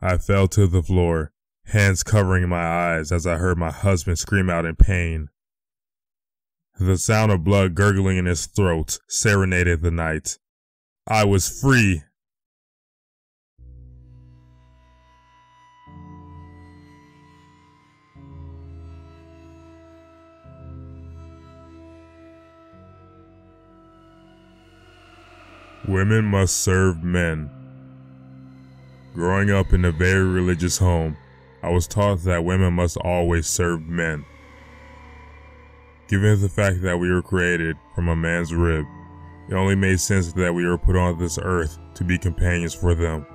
I fell to the floor, hands covering my eyes as I heard my husband scream out in pain. The sound of blood gurgling in his throat serenaded the night. I was free. Women must serve men. Growing up in a very religious home, I was taught that women must always serve men. Given the fact that we were created from a man's rib, it only made sense that we were put on this earth to be companions for them.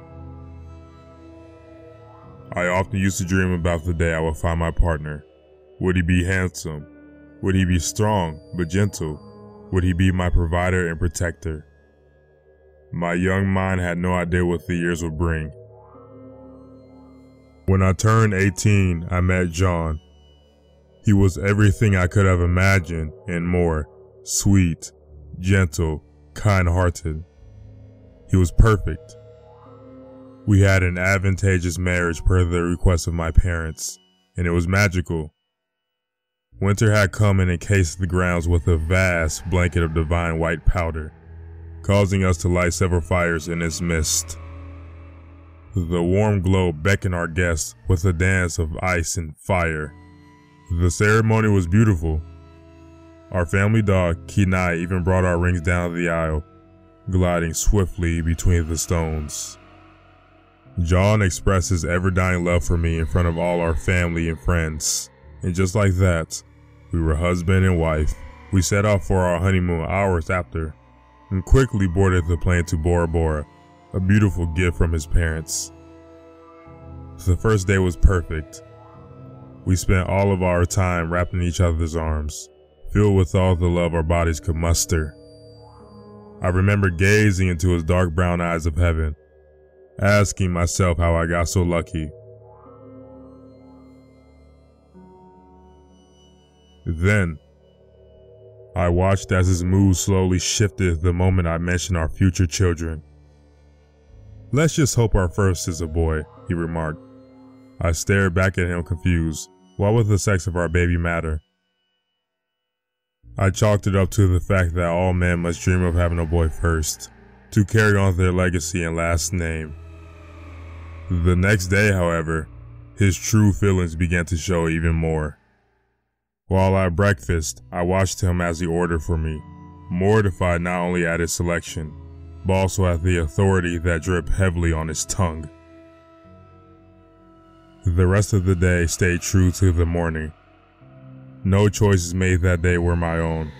I often used to dream about the day I would find my partner. Would he be handsome? Would he be strong but gentle? Would he be my provider and protector? My young mind had no idea what the years would bring. When I turned 18, I met John. He was everything I could have imagined and more. Sweet, gentle, kind-hearted. He was perfect. We had an advantageous marriage per the request of my parents, and it was magical. Winter had come and encased the grounds with a vast blanket of divine white powder, causing us to light several fires in its midst. The warm glow beckoned our guests with a dance of ice and fire. The ceremony was beautiful. Our family dog, Dany, even brought our rings down the aisle, gliding swiftly between the stones. John expressed his ever-dying love for me in front of all our family and friends, and just like that, we were husband and wife. We set off for our honeymoon hours after, and quickly boarded the plane to Bora Bora, a beautiful gift from his parents. The first day was perfect. We spent all of our time wrapped in each other's arms, filled with all the love our bodies could muster. I remember gazing into his dark brown eyes of heaven, asking myself how I got so lucky. Then, I watched as his mood slowly shifted the moment I mentioned our future children. "Let's just hope our first is a boy," he remarked. I stared back at him confused. Why would the sex of our baby matter? I chalked it up to the fact that all men must dream of having a boy first, to carry on their legacy and last name. The next day, however, his true feelings began to show even more. While at breakfast, I watched him as he ordered for me, mortified not only at his selection, but also at the authority that dripped heavily on his tongue. The rest of the day stayed true to the morning. No choices made that day were my own.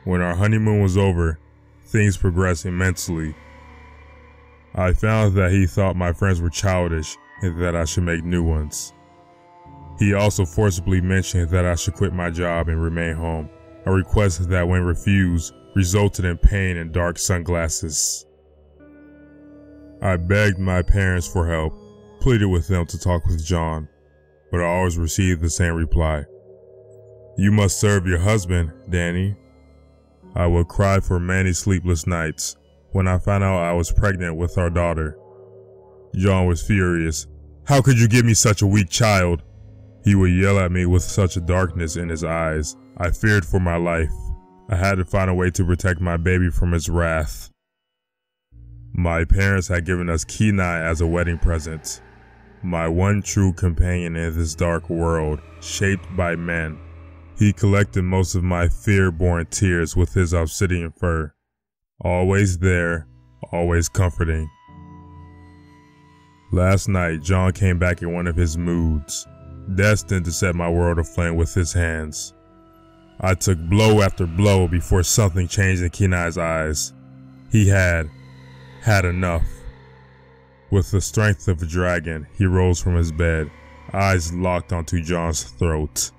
When our honeymoon was over, things progressed immensely. I found that he thought my friends were childish and that I should make new ones. He also forcibly mentioned that I should quit my job and remain home, a request that, when refused, resulted in pain and dark sunglasses. I begged my parents for help, pleaded with them to talk with John, but I always received the same reply. "You must serve your husband, Dany." I would cry for many sleepless nights when I found out I was pregnant with our daughter. John was furious. "How could you give me such a weak child?" He would yell at me with such a darkness in his eyes. I feared for my life. I had to find a way to protect my baby from his wrath. My parents had given us Dany as a wedding present, my one true companion in this dark world, shaped by men. He collected most of my fear-born tears with his obsidian fur. Always there, always comforting. Last night, John came back in one of his moods, destined to set my world aflame with his hands. I took blow after blow before something changed in Dany's eyes. He had enough. With the strength of a dragon, he rose from his bed, eyes locked onto John's throat.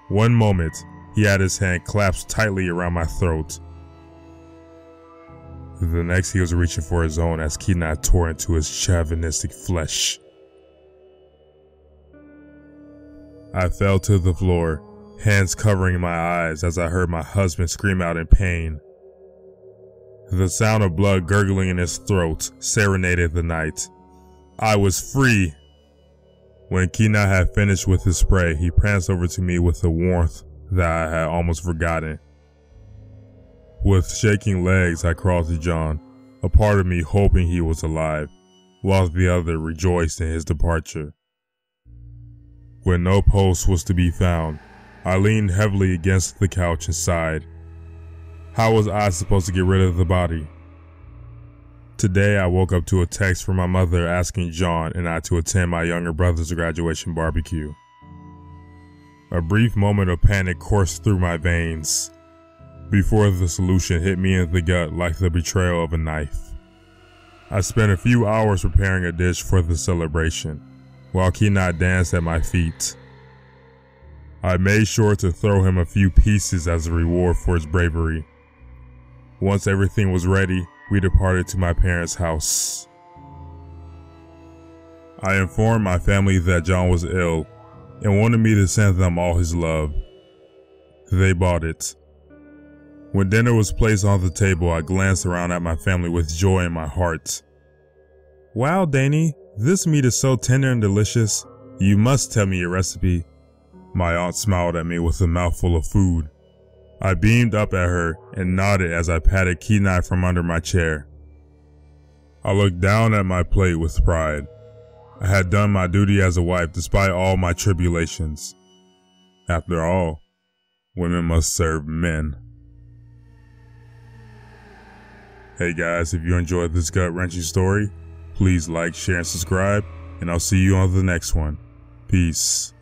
One moment, he had his hand clasped tightly around my throat. The next, he was reaching for his own as Dany tore into his chauvinistic flesh. I fell to the floor, hands covering my eyes as I heard my husband scream out in pain. The sound of blood gurgling in his throat serenaded the night. I was free. When Kenai had finished with his spray, he pranced over to me with a warmth that I had almost forgotten. With shaking legs, I crawled to John, a part of me hoping he was alive, whilst the other rejoiced in his departure. When no pulse was to be found, I leaned heavily against the couch and sighed. How was I supposed to get rid of the body? Today I woke up to a text from my mother asking John and I to attend my younger brother's graduation barbecue. A brief moment of panic coursed through my veins, before the solution hit me in the gut like the betrayal of a knife. I spent a few hours preparing a dish for the celebration, while Kenai danced at my feet. I made sure to throw him a few pieces as a reward for his bravery. Once everything was ready, we departed to my parents' house. I informed my family that John was ill and wanted me to send them all his love. They bought it. When dinner was placed on the table, I glanced around at my family with joy in my heart. Wow, Dany, this meat is so tender and delicious. You must tell me your recipe. My aunt smiled at me with a mouthful of food. I beamed up at her and nodded as I patted Kenai from under my chair. I looked down at my plate with pride. I had done my duty as a wife despite all my tribulations. After all, women must serve men. Hey guys, if you enjoyed this gut-wrenching story, please like, share, and subscribe, and I'll see you on the next one. Peace.